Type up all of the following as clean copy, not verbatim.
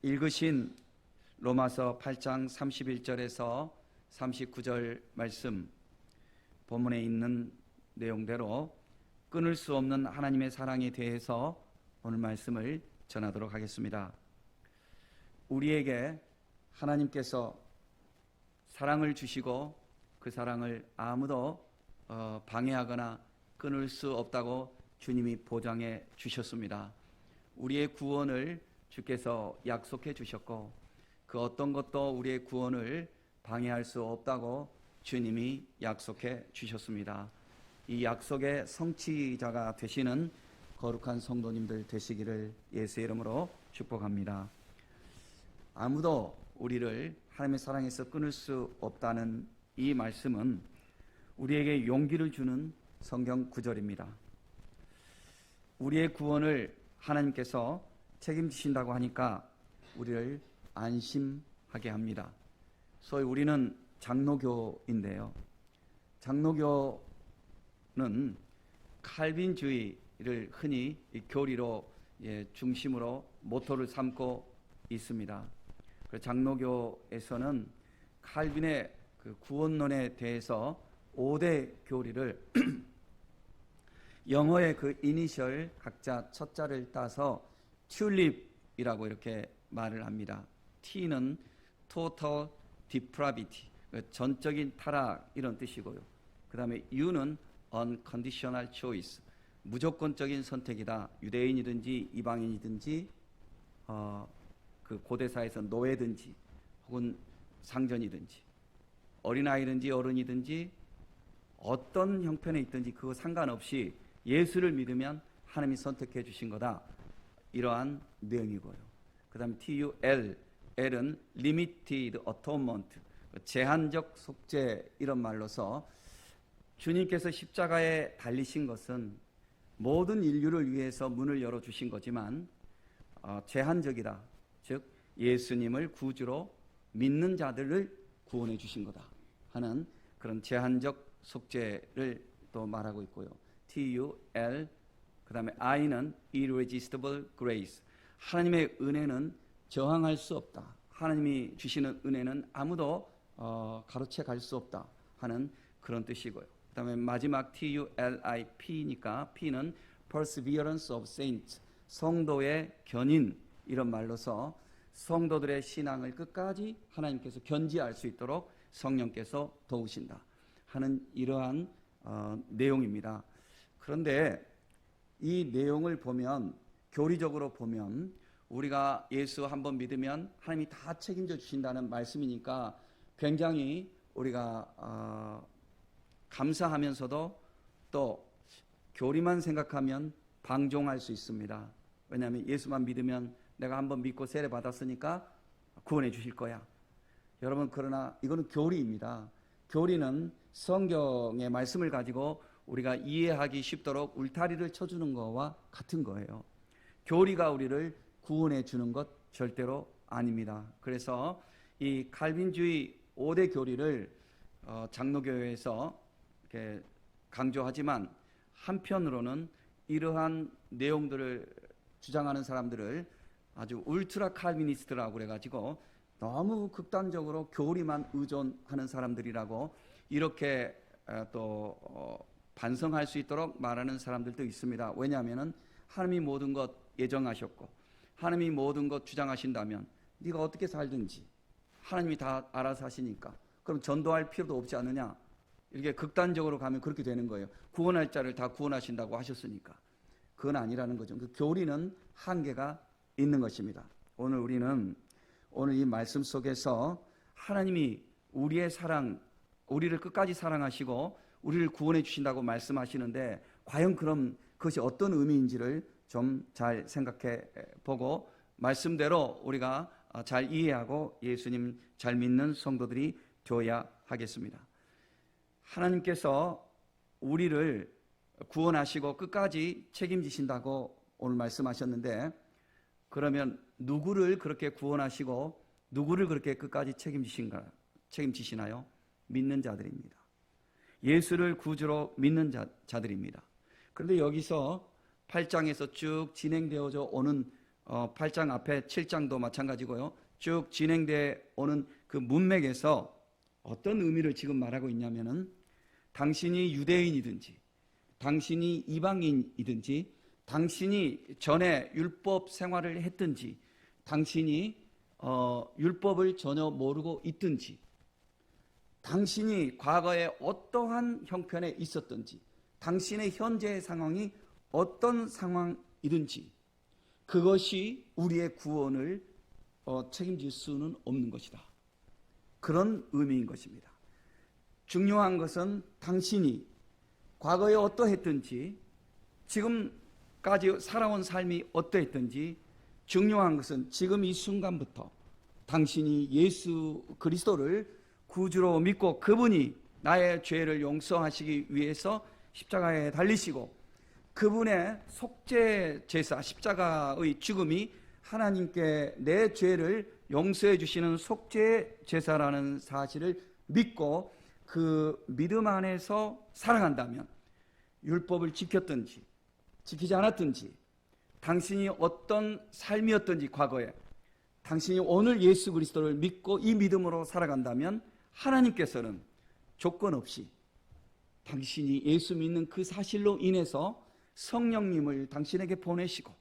읽으신 로마서 8장 31절에서 39절 말씀, 본문에 있는 내용대로 끊을 수 없는 하나님의 사랑에 대해서 오늘 말씀을 전하도록 하겠습니다. 우리에게 하나님께서 사랑을 주시고 그 사랑을 아무도 방해하거나 끊을 수 없다고 주님이 보장해 주셨습니다. 우리의 구원을 주께서 약속해 주셨고 그 어떤 것도 우리의 구원을 방해할 수 없다고 주님이 약속해 주셨습니다. 이 약속의 성취자가 되시는 거룩한 성도님들 되시기를 예수의 이름으로 축복합니다. 아무도 우리를 하나님의 사랑에서 끊을 수 없다는 이 말씀은 우리에게 용기를 주는 성경 구절입니다. 우리의 구원을 하나님께서 책임지신다고 하니까 우리를 안심하게 합니다. 소위 우리는 장로교인데요. 장로교는 칼빈주의를 흔히 교리로 중심으로 모토를 삼고 있습니다. 장로교에서는 칼빈의 그 구원론에 대해서 5대 교리를 영어의 그 이니셜 각자 첫 자를 따서 튤립이라고 이렇게 말을 합니다. T는 total depravity, 전적인 타락 이런 뜻이고요. 그 다음에 U는 unconditional choice, 무조건적인 선택이다. 유대인이든지 이방인이든지 그 고대사에서 노예든지 혹은 상전이든지 어린아이든지 어른이든지 어떤 형편에 있든지 그거 상관없이 예수를 믿으면 하나님이 선택해 주신 거다. 이러한 내용이고요. 그 다음에 TUL, L은 Limited Atonement, 제한적 속죄 이런 말로서 주님께서 십자가에 달리신 것은 모든 인류를 위해서 문을 열어주신 거지만 제한적이다. 즉 예수님을 구주로 믿는 자들을 구원해 주신 거다 하는 그런 제한적 속죄를 또 말하고 있고요. TUL, 그 다음에 I는 Irresistible Grace, 하나님의 은혜는 저항할 수 없다. 하나님이 주시는 은혜는 아무도 가로채 갈 수 없다 하는 그런 뜻이고요. 그 다음에 마지막 TULIP니까 P는 Perseverance of Saints, 성도의 견인 이런 말로서 성도들의 신앙을 끝까지 하나님께서 견지할 수 있도록 성령께서 도우신다 하는 이러한 내용입니다. 그런데 이 내용을 보면, 교리적으로 보면 우리가 예수 한번 믿으면 하나님이 다 책임져 주신다는 말씀이니까 굉장히 우리가 감사하면서도 또 교리만 생각하면 방종할 수 있습니다. 왜냐하면 예수만 믿으면 내가 한번 믿고 세례 받았으니까 구원해 주실 거야. 여러분, 그러나 이거는 교리입니다. 교리는 성경의 말씀을 가지고 우리가 이해하기 쉽도록 울타리를 쳐주는 거와 같은 거예요. 교리가 우리를 구원해 주는 것 절대로 아닙니다. 그래서 이 칼빈주의 5대 교리를 장로교회에서 이렇게 강조하지만 한편으로는 이러한 내용들을 주장하는 사람들을 아주 울트라 칼비니스트라고 그래가지고 너무 극단적으로 교리만 의존하는 사람들이라고 이렇게 또 반성할 수 있도록 말하는 사람들도 있습니다. 왜냐하면 하나님이 모든 것 예정하셨고 하나님이 모든 것 주장하신다면 네가 어떻게 살든지 하나님이 다 알아서 하시니까 그럼 전도할 필요도 없지 않느냐, 이렇게 극단적으로 가면 그렇게 되는 거예요. 구원할 자를 다 구원하신다고 하셨으니까. 그건 아니라는 거죠. 그 교리는 한계가 있는 것입니다. 오늘 이 말씀 속에서 하나님이 우리의 사랑, 우리를 끝까지 사랑하시고 우리를 구원해 주신다고 말씀하시는데 과연 그럼 그것이 어떤 의미인지를 좀 잘 생각해 보고 말씀대로 우리가 잘 이해하고 예수님 잘 믿는 성도들이 되어야 하겠습니다. 하나님께서 우리를 구원하시고 끝까지 책임지신다고 오늘 말씀하셨는데, 그러면 누구를 그렇게 구원하시고 누구를 그렇게 끝까지 책임지시나요? 믿는 자들입니다. 예수를 구주로 믿는 자들입니다. 그런데 여기서 8장에서 쭉 진행되어져 오는 8장 앞에 7장도 마찬가지고요. 쭉 진행되어 오는 그 문맥에서 어떤 의미를 지금 말하고 있냐면은 당신이 유대인이든지 당신이 이방인이든지 당신이 전에 율법 생활을 했든지 당신이 율법을 전혀 모르고 있든지 당신이 과거에 어떠한 형편에 있었든지 당신의 현재의 상황이 어떤 상황이든지 그것이 우리의 구원을 책임질 수는 없는 것이다. 그런 의미인 것입니다. 중요한 것은 당신이 과거에 어떠했든지 지금까지 살아온 삶이 어떠했든지 중요한 것은 지금 이 순간부터 당신이 예수 그리스도를 구주로 믿고 그분이 나의 죄를 용서하시기 위해서 십자가에 달리시고 그분의 속죄 제사 십자가의 죽음이 하나님께 내 죄를 용서해 주시는 속죄 제사라는 사실을 믿고 그 믿음 안에서 살아간다면 율법을 지켰든지 지키지 않았든지 당신이 어떤 삶이었든지 과거에 당신이 오늘 예수 그리스도를 믿고 이 믿음으로 살아간다면 하나님께서는 조건 없이 당신이 예수 믿는 그 사실로 인해서 성령님을 당신에게 보내시고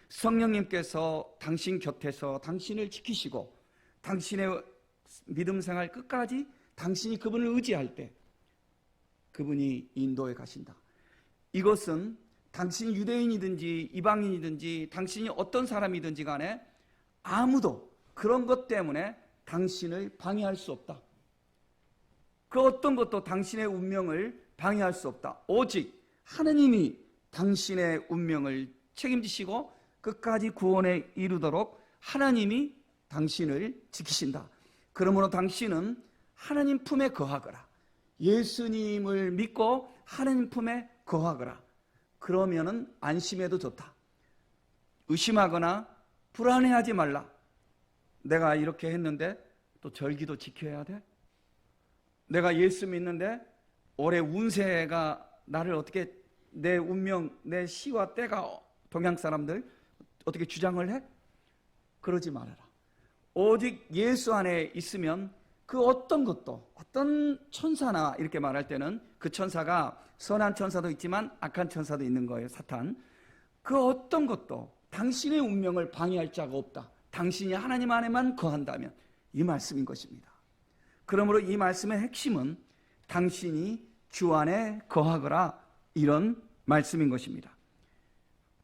성령님께서 당신 곁에서 당신을 지키시고 당신의 믿음 생활 끝까지 당신이 그분을 의지할 때 그분이 인도해 가신다. 이것은 당신이 유대인이든지 이방인이든지 당신이 어떤 사람이든지 간에 아무도 그런 것 때문에 당신을 방해할 수 없다. 그 어떤 것도 당신의 운명을 방해할 수 없다. 오직 하느님이 당신의 운명을 책임지시고 끝까지 구원에 이르도록 하나님이 당신을 지키신다. 그러므로 당신은 하나님 품에 거하거라. 예수님을 믿고 하나님 품에 거하거라. 그러면은 안심해도 좋다. 의심하거나 불안해하지 말라. 내가 이렇게 했는데 또 절기도 지켜야 돼? 내가 예수 믿는데 올해 운세가 나를 어떻게 내 운명, 내 시와 때가 동양 사람들 어떻게 주장을 해? 그러지 말아라. 오직 예수 안에 있으면 그 어떤 것도 어떤 천사나 이렇게 말할 때는 그 천사가 선한 천사도 있지만 악한 천사도 있는 거예요. 사탄. 그 어떤 것도 당신의 운명을 방해할 자가 없다. 당신이 하나님 안에만 거한다면 이 말씀인 것입니다. 그러므로 이 말씀의 핵심은 당신이 주 안에 거하거라 이런 말씀인 것입니다.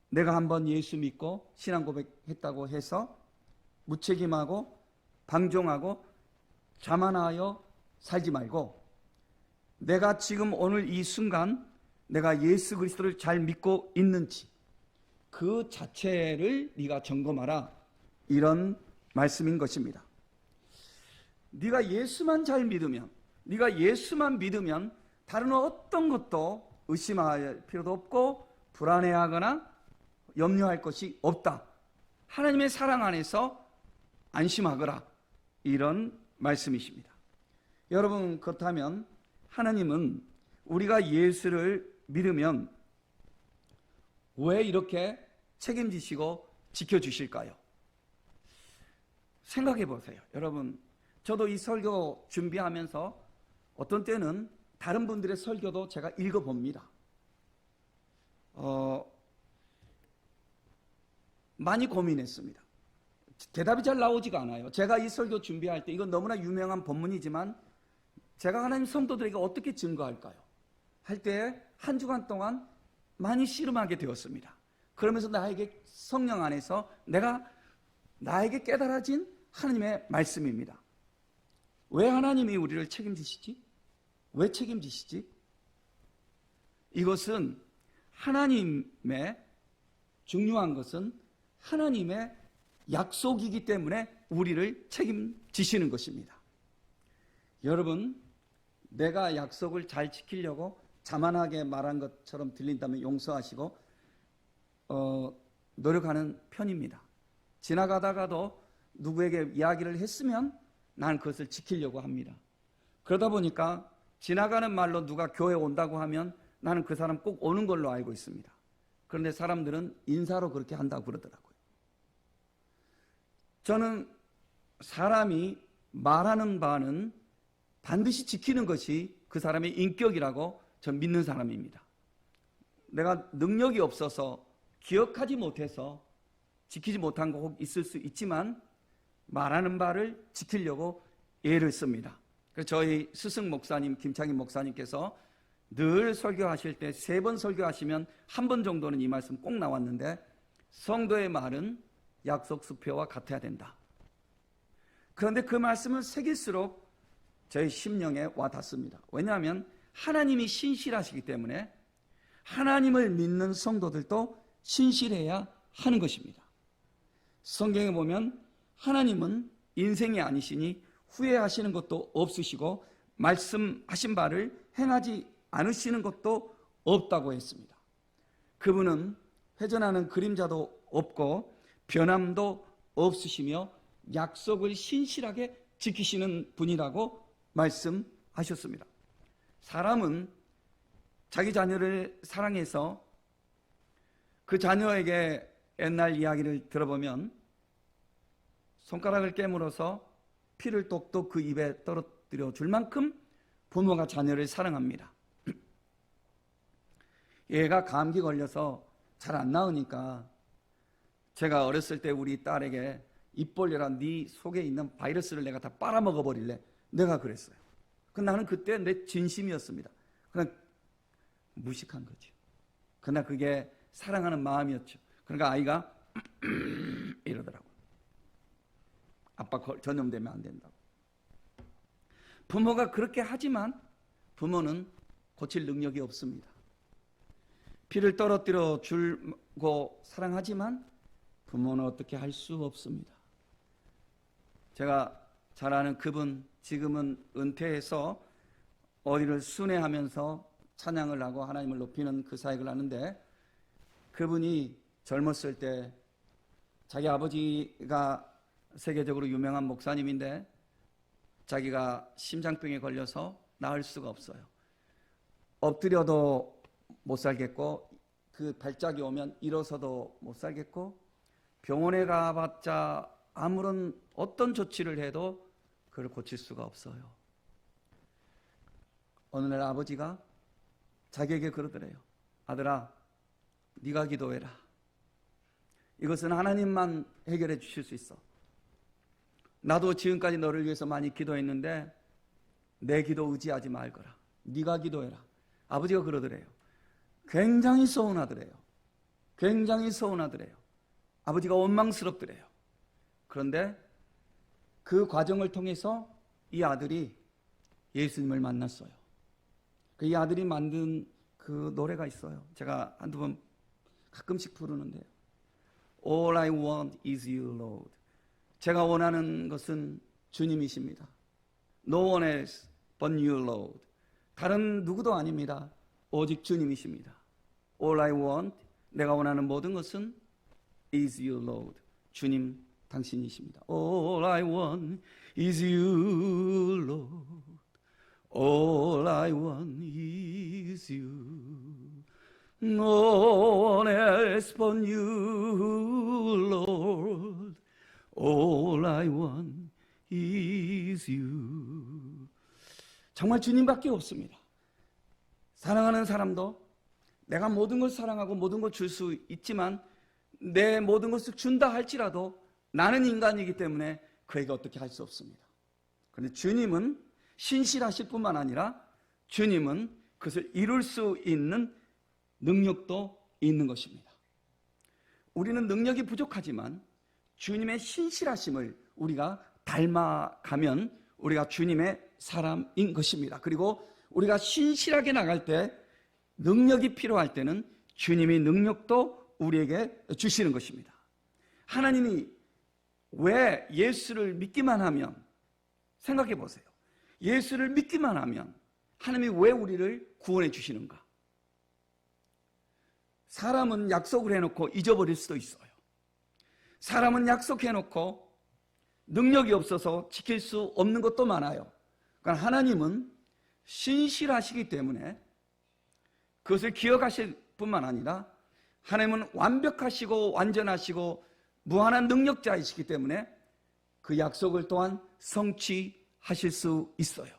내가 한번 예수 믿고 신앙 고백했다고 해서 무책임하고 방종하고 자만하여 살지 말고 내가 지금 오늘 이 순간 내가 예수 그리스도를 잘 믿고 있는지 그 자체를 네가 점검하라 이런 말씀인 것입니다. 네가 예수만 잘 믿으면 네가 예수만 믿으면 다른 어떤 것도 의심할 필요도 없고 불안해하거나 염려할 것이 없다. 하나님의 사랑 안에서 안심하거라 이런 말씀이십니다. 여러분 그렇다면 하나님은 우리가 예수를 믿으면 왜 이렇게 책임지시고 지켜주실까요? 생각해 보세요. 여러분 저도 이 설교 준비하면서 어떤 때는 다른 분들의 설교도 제가 읽어봅니다. 많이 고민했습니다. 대답이 잘 나오지가 않아요. 제가 이 설교 준비할 때 이건 너무나 유명한 본문이지만 제가 하나님 성도들에게 어떻게 증거할까요? 할 때 한 주간 동안 많이 씨름하게 되었습니다. 그러면서 나에게 성령 안에서 나에게 깨달아진 하나님의 말씀입니다. 왜 하나님이 우리를 책임지시지? 왜 책임지시지? 이것은 하나님의 중요한 것은 하나님의 약속이기 때문에 우리를 책임지시는 것입니다. 여러분, 내가 약속을 잘 지키려고 자만하게 말한 것처럼 들린다면 용서하시고 노력하는 편입니다. 지나가다가도 누구에게 이야기를 했으면 난 그것을 지키려고 합니다. 그러다 보니까 지나가는 말로 누가 교회 온다고 하면 나는 그 사람 꼭 오는 걸로 알고 있습니다. 그런데 사람들은 인사로 그렇게 한다고 그러더라고요. 저는 사람이 말하는 바는 반드시 지키는 것이 그 사람의 인격이라고 저는 믿는 사람입니다. 내가 능력이 없어서 기억하지 못해서 지키지 못한 거 혹 있을 수 있지만 말하는 바를 지키려고 애를 씁니다. 그래서 저희 스승 목사님 김창인 목사님께서 늘 설교하실 때 3번 설교하시면 1번 정도는 이 말씀 꼭 나왔는데, 성도의 말은 약속 수표와 같아야 된다. 그런데 그 말씀을 새길수록 저희 심령에 와닿습니다. 왜냐하면 하나님이 신실하시기 때문에 하나님을 믿는 성도들도 신실해야 하는 것입니다. 성경에 보면 하나님은 인생이 아니시니 후회하시는 것도 없으시고 말씀하신 바를 행하지 않으시는 것도 없다고 했습니다. 그분은 회전하는 그림자도 없고 변함도 없으시며 약속을 신실하게 지키시는 분이라고 말씀하셨습니다. 사람은 자기 자녀를 사랑해서 그 자녀에게 옛날 이야기를 들어보면 손가락을 깨물어서 피를 똑똑 그 입에 떨어뜨려 줄 만큼 부모가 자녀를 사랑합니다. 얘가 감기 걸려서 잘 안 나으니까 제가 어렸을 때 우리 딸에게 입 벌려라, 네 속에 있는 바이러스를 내가 다 빨아먹어 버릴래. 내가 그랬어요. 나는 그때 내 진심이었습니다. 그냥 무식한 거죠. 그러나 그게 사랑하는 마음이었죠. 그러니까 아이가 이러더라고요. 아빠 전염되면 안 된다고. 부모가 그렇게 하지만 부모는 고칠 능력이 없습니다. 피를 떨어뜨려 주고 사랑하지만 부모는 어떻게 할 수 없습니다. 제가 잘 아는 그분, 지금은 은퇴해서 어디를 순회하면서 찬양을 하고 하나님을 높이는 그 사역을 하는데, 그분이 젊었을 때 자기 아버지가 세계적으로 유명한 목사님인데 자기가 심장병에 걸려서 나을 수가 없어요. 엎드려도 못 살겠고 그 발작이 오면 일어서도 못 살겠고 병원에 가봤자 아무런 어떤 조치를 해도 그걸 고칠 수가 없어요. 어느 날 아버지가 자기에게 그러더래요. 아들아, 네가 기도해라. 이것은 하나님만 해결해 주실 수 있어. 나도 지금까지 너를 위해서 많이 기도했는데 내 기도 의지하지 말거라. 네가 기도해라. 아버지가 그러더래요. 굉장히 서운하더래요. 굉장히 서운하더래요. 아버지가 원망스럽더래요. 그런데 그 과정을 통해서 이 아들이 예수님을 만났어요. 이 아들이 만든 그 노래가 있어요. 제가 한두 번 가끔씩 부르는데요. All I want is you, Lord. 제가 원하는 것은 주님이십니다. No one else but you, Lord. 다른 누구도 아닙니다. 오직 주님이십니다. All I want, 내가 원하는 모든 것은 is you, Lord. 주님, 당신이십니다. All I want is you, Lord. All I want is you. No one else but you, Lord. All I want is you. 정말 주님밖에 없습니다. 사랑하는 사람도 내가 모든 걸 사랑하고 모든 걸 줄 수 있지만 내 모든 것을 준다 할지라도 나는 인간이기 때문에 그에게 어떻게 할 수 없습니다. 그런데 주님은 신실하실 뿐만 아니라 주님은 그것을 이룰 수 있는 능력도 있는 것입니다. 우리는 능력이 부족하지만 주님의 신실하심을 우리가 닮아가면 우리가 주님의 사람인 것입니다. 그리고 우리가 신실하게 나갈 때 능력이 필요할 때는 주님이 능력도 우리에게 주시는 것입니다. 하나님이 왜 예수를 믿기만 하면, 생각해 보세요. 예수를 믿기만 하면 하나님이 왜 우리를 구원해 주시는가? 사람은 약속을 해놓고 잊어버릴 수도 있어요. 사람은 약속해놓고 능력이 없어서 지킬 수 없는 것도 많아요. 그러니까 하나님은 신실하시기 때문에 그것을 기억하실 뿐만 아니라 하나님은 완벽하시고 완전하시고 무한한 능력자이시기 때문에 그 약속을 또한 성취하실 수 있어요.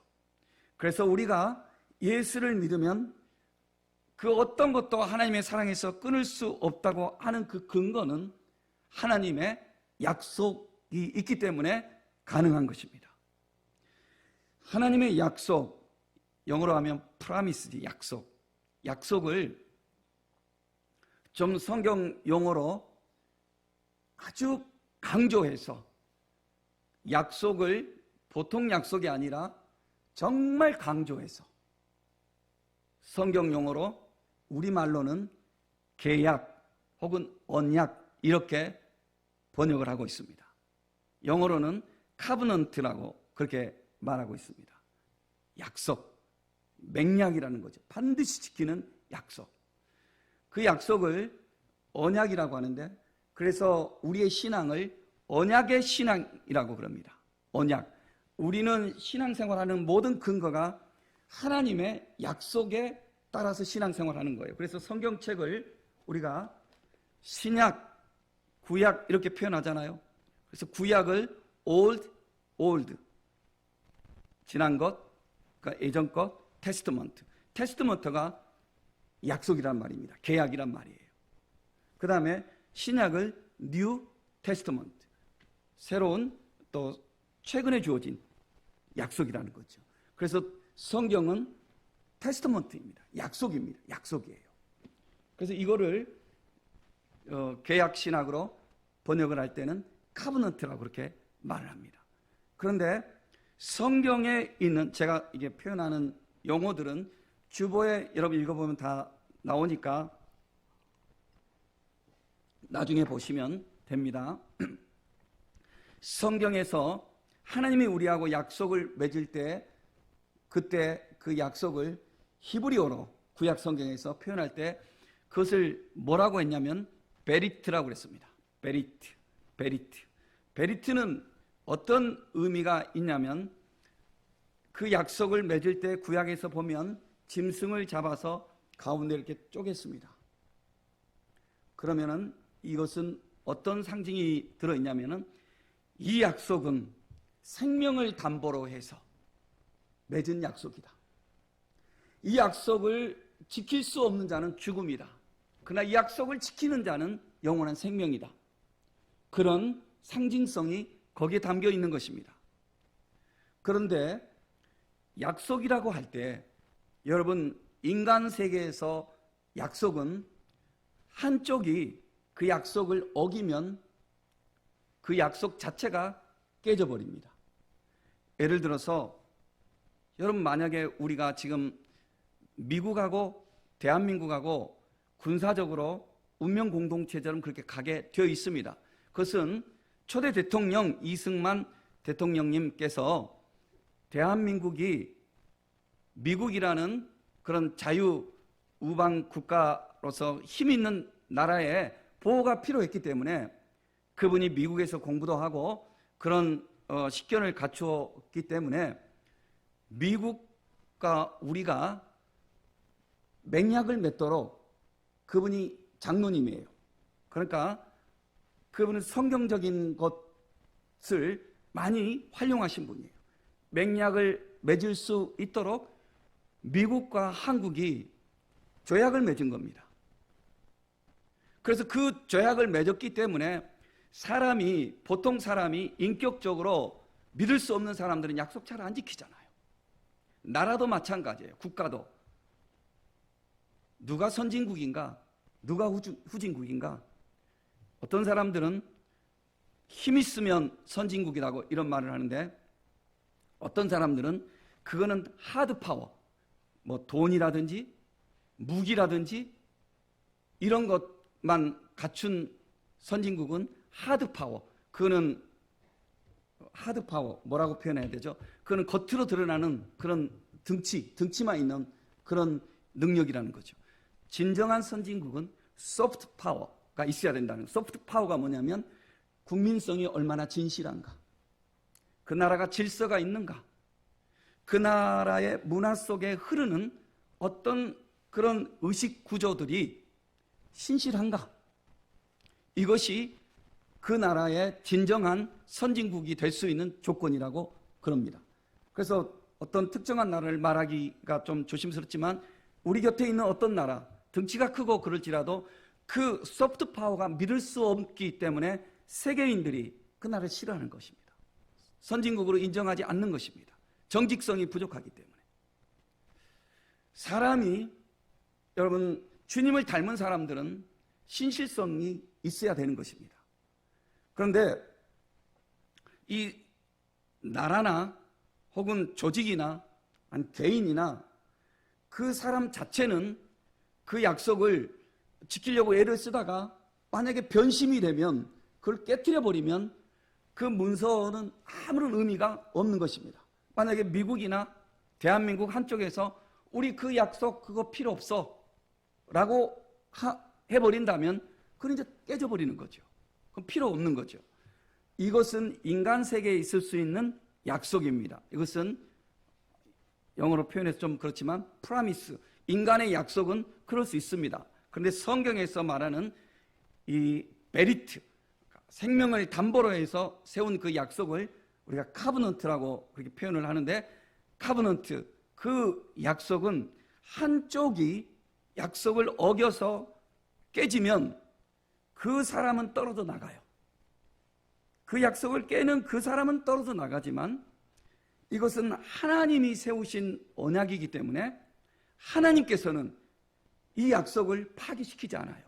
그래서 우리가 예수를 믿으면 그 어떤 것도 하나님의 사랑에서 끊을 수 없다고 하는 그 근거는 하나님의 약속이 있기 때문에 가능한 것입니다. 하나님의 약속, 영어로 하면 promise, 약속을 좀 성경 용어로 아주 강조해서 약속을 보통 약속이 아니라 정말 강조해서 성경 용어로 우리말로는 계약 혹은 언약 이렇게 번역을 하고 있습니다. 영어로는 covenant라고 그렇게 말하고 있습니다. 약속, 맹약이라는 거죠. 반드시 지키는 약속. 그 약속을 언약이라고 하는데, 그래서 우리의 신앙을 언약의 신앙이라고 그럽니다. 언약. 우리는 신앙생활하는 모든 근거가 하나님의 약속에 따라서 신앙생활하는 거예요. 그래서 성경책을 우리가 신약, 구약 이렇게 표현하잖아요. 그래서 구약을 old, 지난 것, 그러니까 예전 것, 테스트먼트가 약속이란 말입니다. 계약이란 말이에요. 그 다음에 신약을 New Testament, 새로운 또 최근에 주어진 약속이라는 거죠. 그래서 성경은 테스트먼트입니다. 약속입니다. 약속이에요. 그래서 이거를 계약 신학으로 번역을 할 때는 카브넌트라고 그렇게 말을 합니다. 그런데 성경에 있는 제가 이게 표현하는 용어들은 주보에 여러분 읽어보면 다 나오니까 나중에 보시면 됩니다. 성경에서 하나님이 우리하고 약속을 맺을 때 그때 그 약속을 히브리어로 구약 성경에서 표현할 때 그것을 뭐라고 했냐면 베리트라고 그랬습니다. 베리트는 어떤 의미가 있냐면 그 약속을 맺을 때 구약에서 보면 짐승을 잡아서 가운데 이렇게 쪼갰습니다. 그러면은 이것은 어떤 상징이 들어있냐면은 이 약속은 생명을 담보로 해서 맺은 약속이다. 이 약속을 지킬 수 없는 자는 죽음이다. 그러나 이 약속을 지키는 자는 영원한 생명이다. 그런 상징성이 거기에 담겨 있는 것입니다. 그런데 약속이라고 할 때 여러분 인간 세계에서 약속은 한쪽이 그 약속을 어기면 그 약속 자체가 깨져버립니다. 예를 들어서 여러분 만약에 우리가 지금 미국하고 대한민국하고 군사적으로 운명 공동체처럼 그렇게 가게 되어 있습니다. 그것은 초대 대통령 이승만 대통령님께서 대한민국이 미국이라는 그런 자유우방 국가로서 힘 있는 나라에 보호가 필요했기 때문에 그분이 미국에서 공부도 하고 그런 식견을 갖추었기 때문에 미국과 우리가 맹약을 맺도록 그분이 장로님이에요. 그러니까 그분은 성경적인 것을 많이 활용하신 분이에요. 맹약을 맺을 수 있도록 미국과 한국이 조약을 맺은 겁니다. 그래서 그 조약을 맺었기 때문에 보통 사람이 인격적으로 믿을 수 없는 사람들은 약속 잘 안 지키잖아요. 나라도 마찬가지예요. 국가도. 누가 선진국인가? 누가 후진국인가? 어떤 사람들은 힘 있으면 선진국이라고 이런 말을 하는데 어떤 사람들은 그거는 하드 파워, 뭐 돈이라든지 무기라든지 이런 것만 갖춘 선진국은 하드 파워. 그거는 하드 파워 뭐라고 표현해야 되죠? 그거는 겉으로 드러나는 그런 등치만 있는 그런 능력이라는 거죠. 진정한 선진국은 소프트 파워가 있어야 된다는. 소프트 파워가 뭐냐면 국민성이 얼마나 진실한가, 그 나라가 질서가 있는가, 그 나라의 문화 속에 흐르는 어떤 그런 의식 구조들이 신실한가, 이것이 그 나라의 진정한 선진국이 될 수 있는 조건이라고 그럽니다. 그래서 어떤 특정한 나라를 말하기가 좀 조심스럽지만 우리 곁에 있는 어떤 나라, 덩치가 크고 그럴지라도 그 소프트 파워가 믿을 수 없기 때문에 세계인들이 그 나라를 싫어하는 것입니다. 선진국으로 인정하지 않는 것입니다. 정직성이 부족하기 때문에. 사람이, 여러분, 주님을 닮은 사람들은 신실성이 있어야 되는 것입니다. 그런데 이 나라나 혹은 조직이나 개인이나 그 사람 자체는 그 약속을 지키려고 애를 쓰다가 만약에 변심이 되면 그걸 깨뜨려 버리면 그 문서는 아무런 의미가 없는 것입니다. 만약에 미국이나 대한민국 한쪽에서 우리 그 약속 그거 필요 없어 라고 해버린다면 그건 이제 깨져버리는 거죠. 그건 필요 없는 거죠. 이것은 인간 세계에 있을 수 있는 약속입니다. 이것은 영어로 표현해서 좀 그렇지만 프라미스, 인간의 약속은 그럴 수 있습니다. 그런데 성경에서 말하는 이 베리트, 생명을 담보로 해서 세운 그 약속을 우리가 카브넌트라고 그렇게 표현을 하는데, 카브넌트, 그 약속은 한쪽이 약속을 어겨서 깨지면 그 사람은 떨어져 나가요. 그 약속을 깨는 그 사람은 떨어져 나가지만 이것은 하나님이 세우신 언약이기 때문에 하나님께서는 이 약속을 파기시키지 않아요.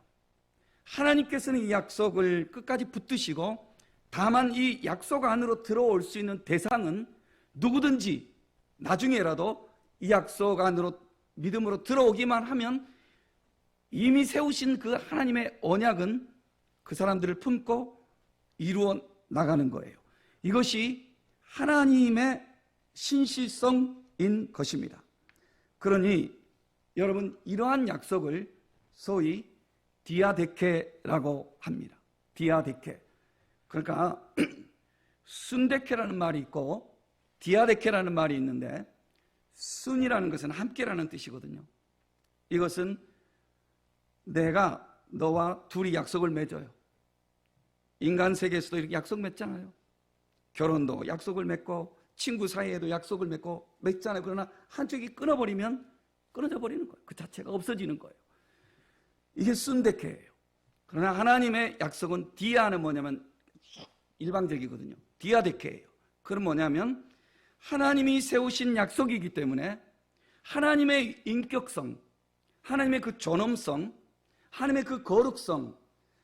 하나님께서는 이 약속을 끝까지 붙드시고, 다만 이 약속 안으로 들어올 수 있는 대상은 누구든지 나중에라도 이 약속 안으로 믿음으로 들어오기만 하면 이미 세우신 그 하나님의 언약은 그 사람들을 품고 이루어 나가는 거예요. 이것이 하나님의 신실성인 것입니다. 그러니 여러분, 이러한 약속을 소위 디아데케라고 합니다. 디아데케. 그러니까 순데케라는 말이 있고 디아데케라는 말이 있는데, 순이라는 것은 함께라는 뜻이거든요. 이것은 내가 너와 둘이 약속을 맺어요. 인간 세계에서도 이렇게 약속 맺잖아요. 결혼도 약속을 맺고 친구 사이에도 약속을 맺잖아요. 그러나 한쪽이 끊어버리면 끊어져 버리는 거예요. 그 자체가 없어지는 거예요. 이게 순데케예요. 그러나 하나님의 약속은 디아는 뭐냐면 일방적이거든요. 디아데케예요. 그건 뭐냐면 하나님이 세우신 약속이기 때문에 하나님의 인격성, 하나님의 그 존엄성, 하나님의 그 거룩성,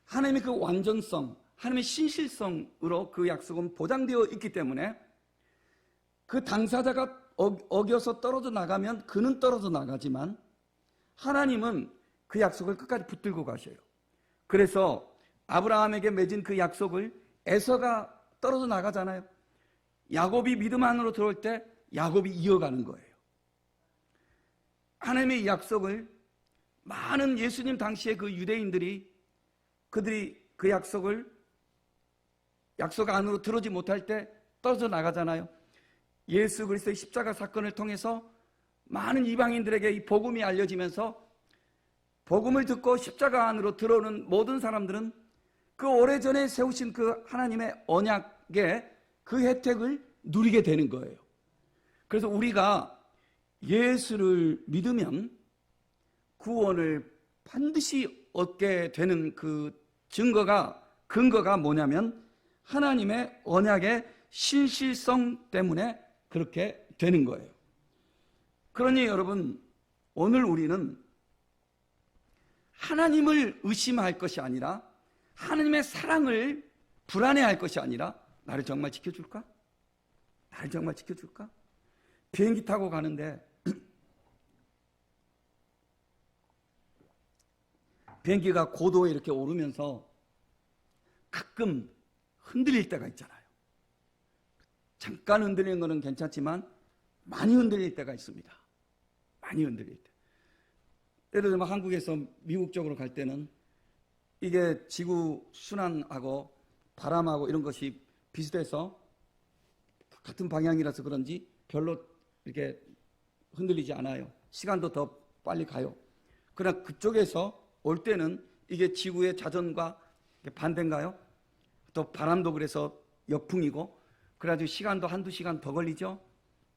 하나님의 그 완전성, 하나님의 신실성으로 그 약속은 보장되어 있기 때문에 그 당사자가 어겨서 떨어져 나가면 그는 떨어져 나가지만 하나님은 그 약속을 끝까지 붙들고 가셔요. 그래서 아브라함에게 맺은 그 약속을 에서가 떨어져 나가잖아요. 야곱이 믿음 안으로 들어올 때 야곱이 이어가는 거예요. 하나님의 약속을 많은 예수님 당시에 그 유대인들이 그들이 그 약속 안으로 들어오지 못할 때 떨어져 나가잖아요. 예수 그리스도의 십자가 사건을 통해서 많은 이방인들에게 이 복음이 알려지면서 복음을 듣고 십자가 안으로 들어오는 모든 사람들은 그 오래전에 세우신 그 하나님의 언약의 그 혜택을 누리게 되는 거예요. 그래서 우리가 예수를 믿으면 구원을 반드시 얻게 되는 그 근거가 뭐냐면 하나님의 언약의 신실성 때문에 그렇게 되는 거예요. 그러니 여러분, 오늘 우리는 하나님을 의심할 것이 아니라 하나님의 사랑을 불안해할 것이 아니라 나를 정말 지켜줄까? 나를 정말 지켜줄까? 비행기 타고 가는데 비행기가 고도에 이렇게 오르면서 가끔 흔들릴 때가 있잖아요. 잠깐 흔들리는 거는 괜찮지만 많이 흔들릴 때가 있습니다. 많이 흔들릴 때. 예를 들면 한국에서 미국 쪽으로 갈 때는 이게 지구 순환하고 바람하고 이런 것이 비슷해서 같은 방향이라서 그런지 별로 이렇게 흔들리지 않아요. 시간도 더 빨리 가요. 그러나 그쪽에서 올 때는 이게 지구의 자전과 반대인가요? 또 바람도 그래서 역풍이고, 그래가지고 시간도 한두 시간 더 걸리죠.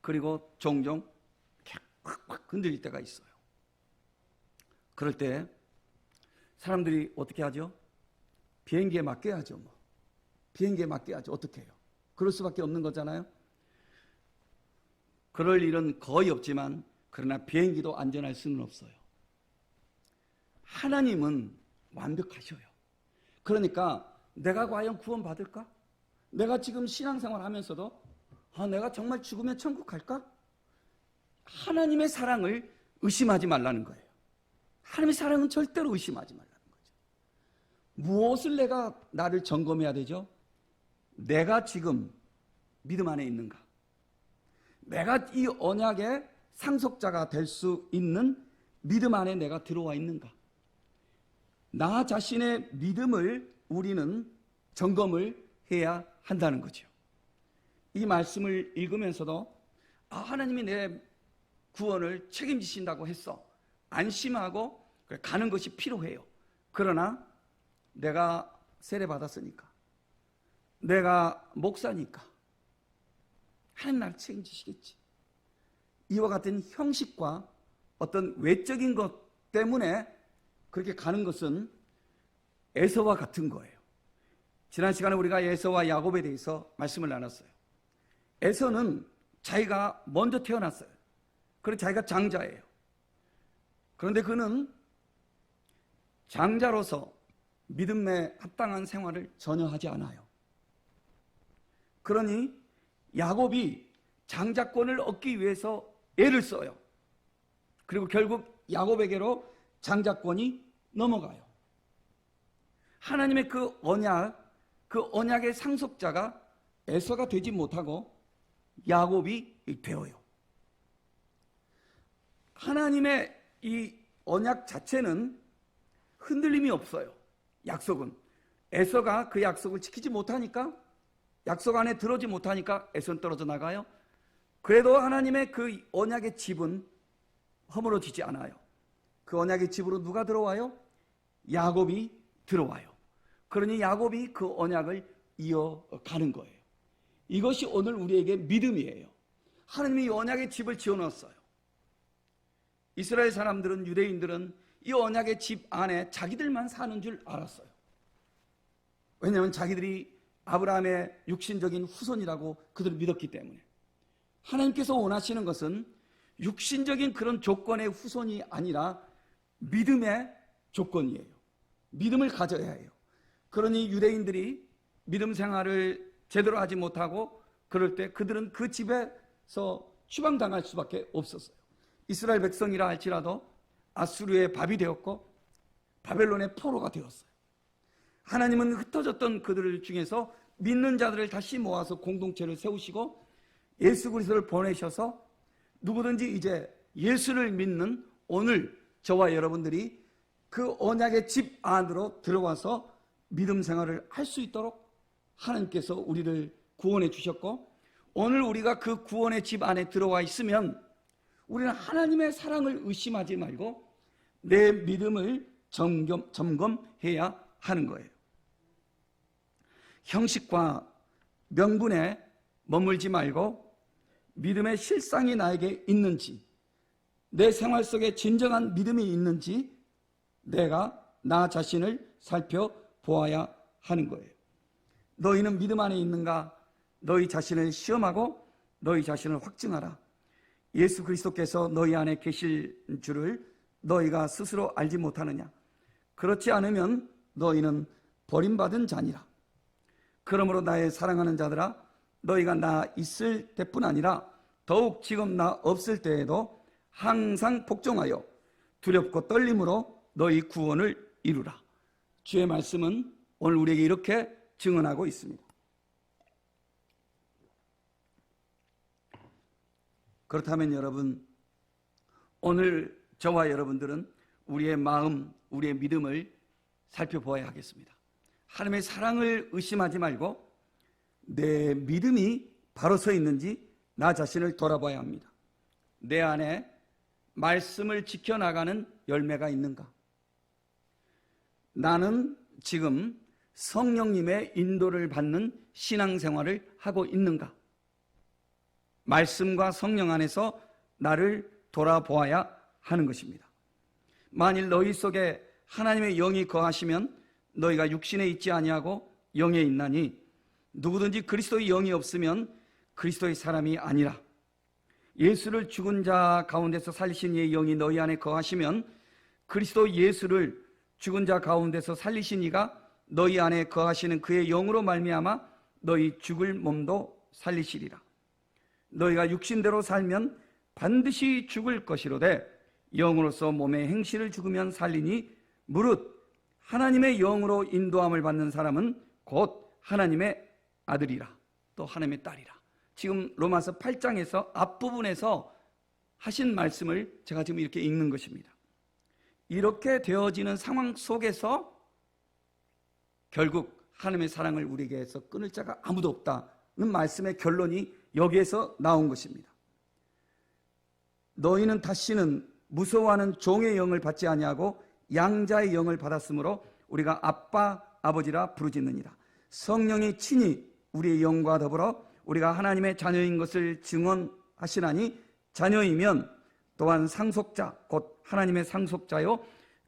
그리고 종종 확 흔들릴 때가 있어요. 그럴 때 사람들이 어떻게 하죠? 비행기에 맡겨야죠. 뭐. 비행기에 맡겨야죠. 어떻게 해요? 그럴 수밖에 없는 거잖아요. 그럴 일은 거의 없지만, 그러나 비행기도 안전할 수는 없어요. 하나님은 완벽하셔요. 그러니까 내가 과연 구원받을까? 내가 지금 신앙생활 하면서도 내가 정말 죽으면 천국 갈까? 하나님의 사랑을 의심하지 말라는 거예요. 하나님의 사랑은 절대로 의심하지 말라는 거죠. 무엇을 내가 나를 점검해야 되죠? 내가 지금 믿음 안에 있는가? 내가 이 언약의 상속자가 될 수 있는 믿음 안에 내가 들어와 있는가? 나 자신의 믿음을 우리는 점검을 해야 한다는 거죠. 이 말씀을 읽으면서도 하나님이 내 구원을 책임지신다고 했어. 안심하고 가는 것이 필요해요. 그러나 내가 세례받았으니까, 내가 목사니까 하나님 나를 책임지시겠지. 이와 같은 형식과 어떤 외적인 것 때문에 그렇게 가는 것은 에서와 같은 거예요. 지난 시간에 우리가 에서와 야곱에 대해서 말씀을 나눴어요. 에서는 자기가 먼저 태어났어요. 그리고 자기가 장자예요. 그런데 그는 장자로서 믿음에 합당한 생활을 전혀 하지 않아요. 그러니 야곱이 장자권을 얻기 위해서 애를 써요. 그리고 결국 야곱에게로 장자권이 넘어가요. 하나님의 그 언약의 상속자가 에서가 되지 못하고 야곱이 되어요. 하나님의 이 언약 자체는 흔들림이 없어요. 약속은. 에서가 그 약속을 지키지 못하니까, 약속 안에 들어오지 못하니까 에서는 떨어져 나가요. 그래도 하나님의 그 언약의 집은 허물어지지 않아요. 그 언약의 집으로 누가 들어와요? 야곱이 들어와요. 그러니 야곱이 그 언약을 이어가는 거예요. 이것이 오늘 우리에게 믿음이에요. 하나님이 이 언약의 집을 지어놨어요. 이스라엘 사람들은, 유대인들은 이 언약의 집 안에 자기들만 사는 줄 알았어요. 왜냐하면 자기들이 아브라함의 육신적인 후손이라고 그들을 믿었기 때문에. 하나님께서 원하시는 것은 육신적인 그런 조건의 후손이 아니라 믿음의 조건이에요. 믿음을 가져야 해요. 그러니 유대인들이 믿음 생활을 제대로 하지 못하고 그럴 때 그들은 그 집에서 추방당할 수밖에 없었어요. 이스라엘 백성이라 할지라도 아수르의 밥이 되었고 바벨론의 포로가 되었어요. 하나님은 흩어졌던 그들 중에서 믿는 자들을 다시 모아서 공동체를 세우시고 예수 그리스도를 보내셔서 누구든지 이제 예수를 믿는 오늘 저와 여러분들이 그 언약의 집 안으로 들어와서 믿음 생활을 할 수 있도록 하나님께서 우리를 구원해 주셨고, 오늘 우리가 그 구원의 집 안에 들어와 있으면 우리는 하나님의 사랑을 의심하지 말고 내 믿음을 점검해야 하는 거예요. 형식과 명분에 머물지 말고 믿음의 실상이 나에게 있는지, 내 생활 속에 진정한 믿음이 있는지 내가 나 자신을 살펴보아야 하는 거예요. 너희는 믿음 안에 있는가? 너희 자신을 시험하고 너희 자신을 확증하라. 예수 그리스도께서 너희 안에 계실 줄을 너희가 스스로 알지 못하느냐? 그렇지 않으면 너희는 버림받은 자니라. 그러므로 나의 사랑하는 자들아, 너희가 나 있을 때뿐 아니라 더욱 지금 나 없을 때에도 항상 복종하여 두렵고 떨림으로 너희 구원을 이루라. 주의 말씀은 오늘 우리에게 이렇게 증언하고 있습니다. 그렇다면 여러분, 오늘 저와 여러분들은 우리의 마음, 우리의 믿음을 살펴보아야 하겠습니다. 하나님의 사랑을 의심하지 말고 내 믿음이 바로 서 있는지 나 자신을 돌아봐야 합니다. 내 안에 말씀을 지켜나가는 열매가 있는가? 나는 지금 성령님의 인도를 받는 신앙생활을 하고 있는가? 말씀과 성령 안에서 나를 돌아보아야 하는 것입니다. 만일 너희 속에 하나님의 영이 거하시면 너희가 육신에 있지 아니하고 영에 있나니 누구든지 그리스도의 영이 없으면 그리스도의 사람이 아니라. 예수를 죽은 자 가운데서 살리신 이의 영이 너희 안에 거하시면 그리스도 예수를 죽은 자 가운데서 살리신 이가 너희 안에 거하시는 그의 영으로 말미암아 너희 죽을 몸도 살리시리라. 너희가 육신대로 살면 반드시 죽을 것이로되 영으로서 몸의 행실을 죽으면 살리니 무릇 하나님의 영으로 인도함을 받는 사람은 곧 하나님의 아들이라, 또 하나님의 딸이라. 지금 로마서 8장에서 앞부분에서 하신 말씀을 제가 지금 이렇게 읽는 것입니다. 이렇게 되어지는 상황 속에서 결국 하나님의 사랑을 우리에게서 끊을 자가 아무도 없다는 말씀의 결론이 여기에서 나온 것입니다. 너희는 다시는 무서워하는 종의 영을 받지 아니하고 양자의 영을 받았으므로 우리가 아빠 아버지라 부르짖느니라. 성령이 친히 우리의 영과 더불어 우리가 하나님의 자녀인 것을 증언하시나니 자녀이면 또한 상속자 곧 하나님의 상속자요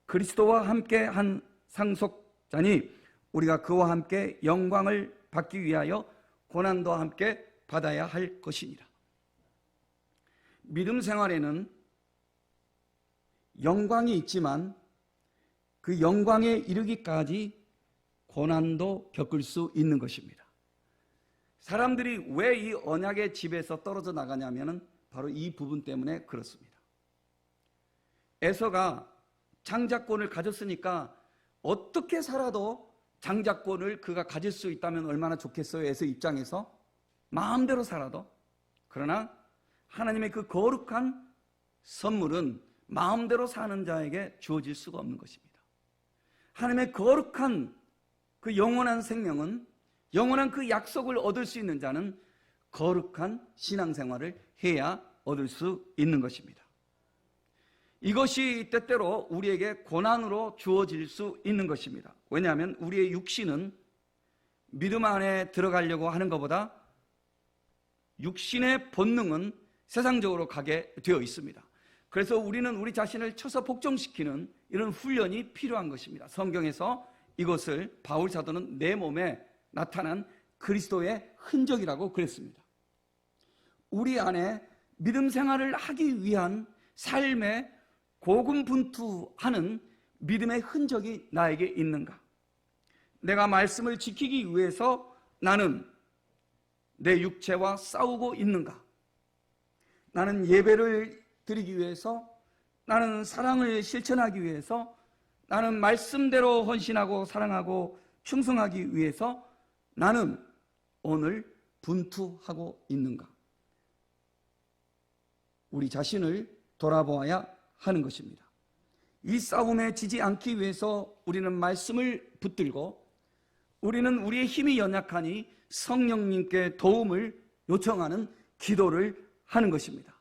그리스도와 함께 한 상속자니 우리가 그와 함께 영광을 받기 위하여 고난도 함께 받아야 할 것이니라. 믿음 생활에는 영광이 있지만 그 영광에 이르기까지 고난도 겪을 수 있는 것입니다. 사람들이 왜 이 언약의 집에서 떨어져 나가냐면 바로 이 부분 때문에 그렇습니다. 에서가 장자권을 가졌으니까 어떻게 살아도 장자권을 그가 가질 수 있다면 얼마나 좋겠어요. 에서 입장에서 마음대로 살아도. 그러나 하나님의 그 거룩한 선물은 마음대로 사는 자에게 주어질 수가 없는 것입니다. 하나님의 거룩한 그 영원한 생명은, 영원한 그 약속을 얻을 수 있는 자는 거룩한 신앙생활을 해야 얻을 수 있는 것입니다. 이것이 때때로 우리에게 고난으로 주어질 수 있는 것입니다. 왜냐하면 우리의 육신은 믿음 안에 들어가려고 하는 것보다 육신의 본능은 세상적으로 가게 되어 있습니다. 그래서 우리는 우리 자신을 쳐서 복종시키는 이런 훈련이 필요한 것입니다. 성경에서 이것을 바울 사도는 내 몸에 나타난 그리스도의 흔적이라고 그랬습니다. 우리 안에 믿음 생활을 하기 위한 삶의 고군분투하는 믿음의 흔적이 나에게 있는가? 내가 말씀을 지키기 위해서 나는 내 육체와 싸우고 있는가? 나는 예배를 드리기 위해서, 나는 사랑을 실천하기 위해서, 나는 말씀대로 헌신하고 사랑하고 충성하기 위해서 나는 오늘 분투하고 있는가? 우리 자신을 돌아보아야 하는 것입니다. 이 싸움에 지지 않기 위해서 우리는 말씀을 붙들고 우리는 우리의 힘이 연약하니 성령님께 도움을 요청하는 기도를 하는 것입니다.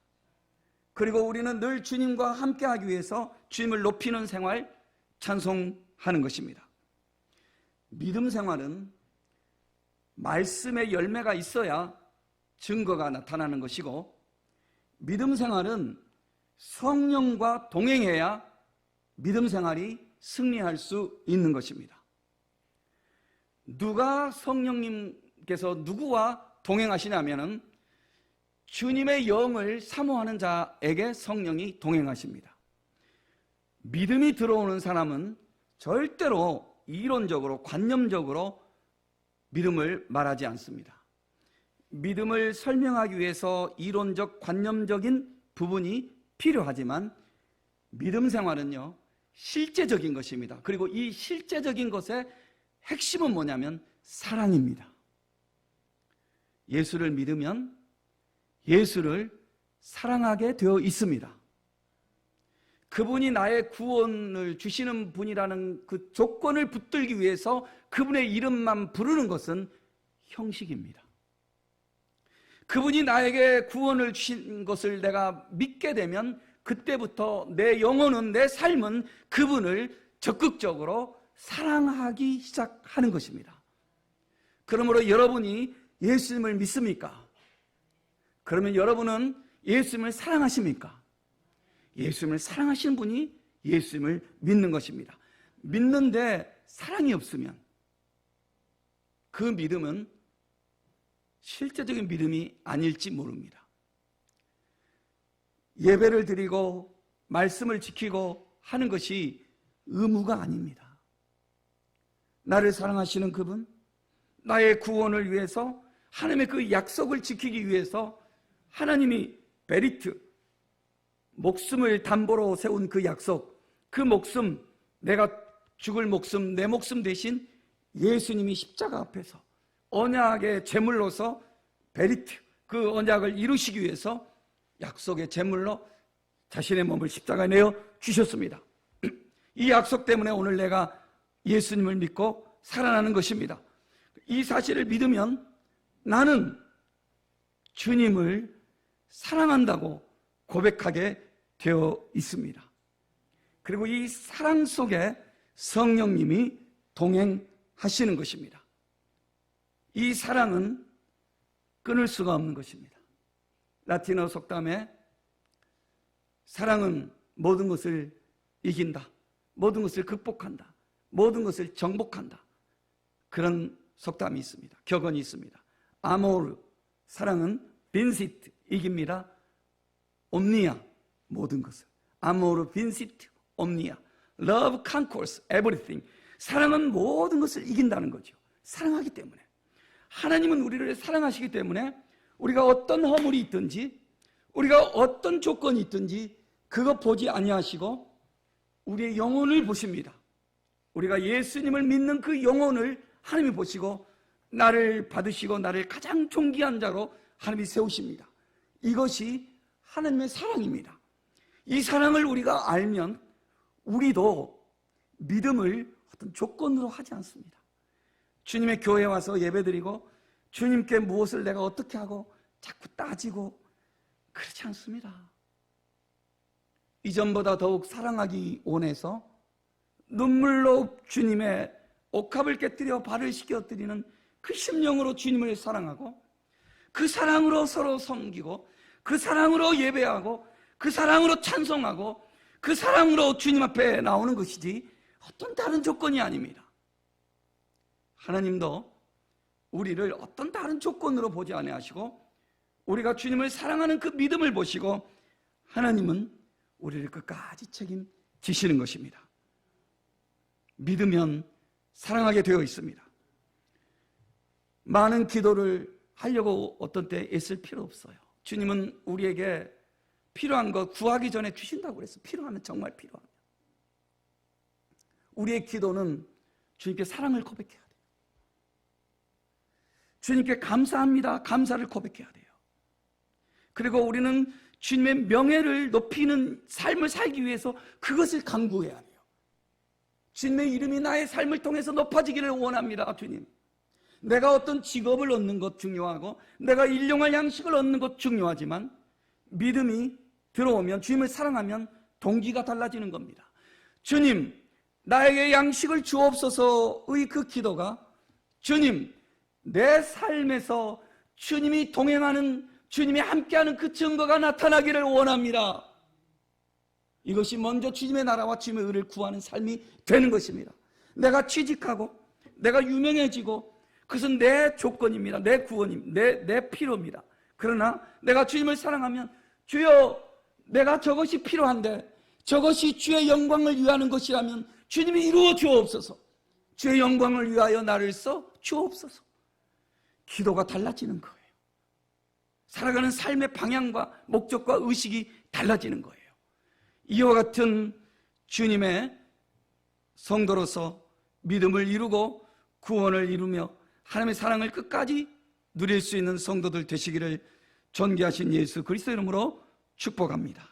그리고 우리는 늘 주님과 함께하기 위해서 주님을 높이는 생활, 찬송하는 것입니다. 믿음 생활은 말씀의 열매가 있어야 증거가 나타나는 것이고, 믿음 생활은 성령과 동행해야 믿음 생활이 승리할 수 있는 것입니다. 누가 성령님께서 누구와 동행하시냐면은 주님의 영을 사모하는 자에게 성령이 동행하십니다. 믿음이 들어오는 사람은 절대로 이론적으로, 관념적으로 믿음을 말하지 않습니다. 믿음을 설명하기 위해서 이론적, 관념적인 부분이 필요하지만 믿음 생활은요, 실제적인 것입니다. 그리고 이 실제적인 것의 핵심은 뭐냐면 사랑입니다. 예수를 믿으면 예수를 사랑하게 되어 있습니다. 그분이 나의 구원을 주시는 분이라는 그 조건을 붙들기 위해서 그분의 이름만 부르는 것은 형식입니다. 그분이 나에게 구원을 주신 것을 내가 믿게 되면 그때부터 내 영혼은, 내 삶은 그분을 적극적으로 사랑하기 시작하는 것입니다. 그러므로 여러분이 예수님을 믿습니까? 그러면 여러분은 예수님을 사랑하십니까? 예수님을 사랑하시는 분이 예수님을 믿는 것입니다. 믿는데 사랑이 없으면 그 믿음은 실제적인 믿음이 아닐지 모릅니다. 예배를 드리고 말씀을 지키고 하는 것이 의무가 아닙니다. 나를 사랑하시는 그분, 나의 구원을 위해서, 하나님의 그 약속을 지키기 위해서 하나님이 베리트, 목숨을 담보로 세운 그 약속, 그 목숨, 내가 죽을 목숨, 내 목숨 대신 예수님이 십자가 앞에서 언약의 제물로서 베리트, 그 언약을 이루시기 위해서 약속의 제물로 자신의 몸을 십자가에 내어 주셨습니다. 이 약속 때문에 오늘 내가 예수님을 믿고 살아나는 것입니다. 이 사실을 믿으면 나는 주님을 사랑한다고 고백하게 되어 있습니다. 그리고 이 사랑 속에 성령님이 동행하시는 것입니다. 이 사랑은 끊을 수가 없는 것입니다. 라틴어 속담에 사랑은 모든 것을 이긴다, 모든 것을 극복한다, 모든 것을 정복한다, 그런 속담이 있습니다. 격언이 있습니다. 아모르, 사랑은 빈시트, 이깁니다. 옴니아, 모든 것을. 아모르 빈시트 옴니아. Love conquers everything. 사랑은 모든 것을 이긴다는 거죠. 사랑하기 때문에. 하나님은 우리를 사랑하시기 때문에 우리가 어떤 허물이 있든지, 우리가 어떤 조건이 있든지 그거 보지 아니하시고 우리의 영혼을 보십니다. 우리가 예수님을 믿는 그 영혼을 하나님이 보시고 나를 받으시고 나를 가장 존귀한 자로 하나님이 세우십니다. 이것이 하나님의 사랑입니다. 이 사랑을 우리가 알면 우리도 믿음을 어떤 조건으로 하지 않습니다. 주님의 교회에 와서 예배드리고 주님께 무엇을 내가 어떻게 하고 자꾸 따지고 그렇지 않습니다. 이전보다 더욱 사랑하기 원해서 눈물로 주님의 옥합을 깨뜨려 발을 씻겨드리는 그 심령으로 주님을 사랑하고 그 사랑으로 서로 섬기고 그 사랑으로 예배하고 그 사랑으로 찬송하고 그 사랑으로 주님 앞에 나오는 것이지 어떤 다른 조건이 아닙니다. 하나님도 우리를 어떤 다른 조건으로 보지 아니하시고 우리가 주님을 사랑하는 그 믿음을 보시고 하나님은 우리를 끝까지 책임지시는 것입니다. 믿으면 사랑하게 되어 있습니다. 많은 기도를 하려고 어떤 때 애쓸 필요 없어요. 주님은 우리에게 필요한 것 구하기 전에 주신다고 그랬어요. 필요하면 정말 필요하면. 우리의 기도는 주님께 사랑을 고백해야 돼요. 주님께 감사합니다, 감사를 고백해야 돼요. 그리고 우리는 주님의 명예를 높이는 삶을 살기 위해서 그것을 간구해야 돼요. 주님의 이름이 나의 삶을 통해서 높아지기를 원합니다. 주님, 내가 어떤 직업을 얻는 것 중요하고 내가 일용할 양식을 얻는 것 중요하지만 믿음이 들어오면, 주님을 사랑하면 동기가 달라지는 겁니다. 주님, 나에게 양식을 주옵소서의 그 기도가 주님, 내 삶에서 주님이 동행하는, 주님이 함께하는 그 증거가 나타나기를 원합니다. 이것이 먼저 주님의 나라와 주님의 의를 구하는 삶이 되는 것입니다. 내가 취직하고 내가 유명해지고 그것은 내 조건입니다. 내 구원입니다. 내 필요입니다. 그러나 내가 주님을 사랑하면 주여, 내가 저것이 필요한데 저것이 주의 영광을 위하는 것이라면 주님이 이루어 주옵소서. 주의 영광을 위하여 나를 써 주옵소서. 기도가 달라지는 거예요. 살아가는 삶의 방향과 목적과 의식이 달라지는 거예요. 이와 같은 주님의 성도로서 믿음을 이루고 구원을 이루며 하나님의 사랑을 끝까지 누릴 수 있는 성도들 되시기를 존귀하신 예수 그리스도 이름으로 축복합니다.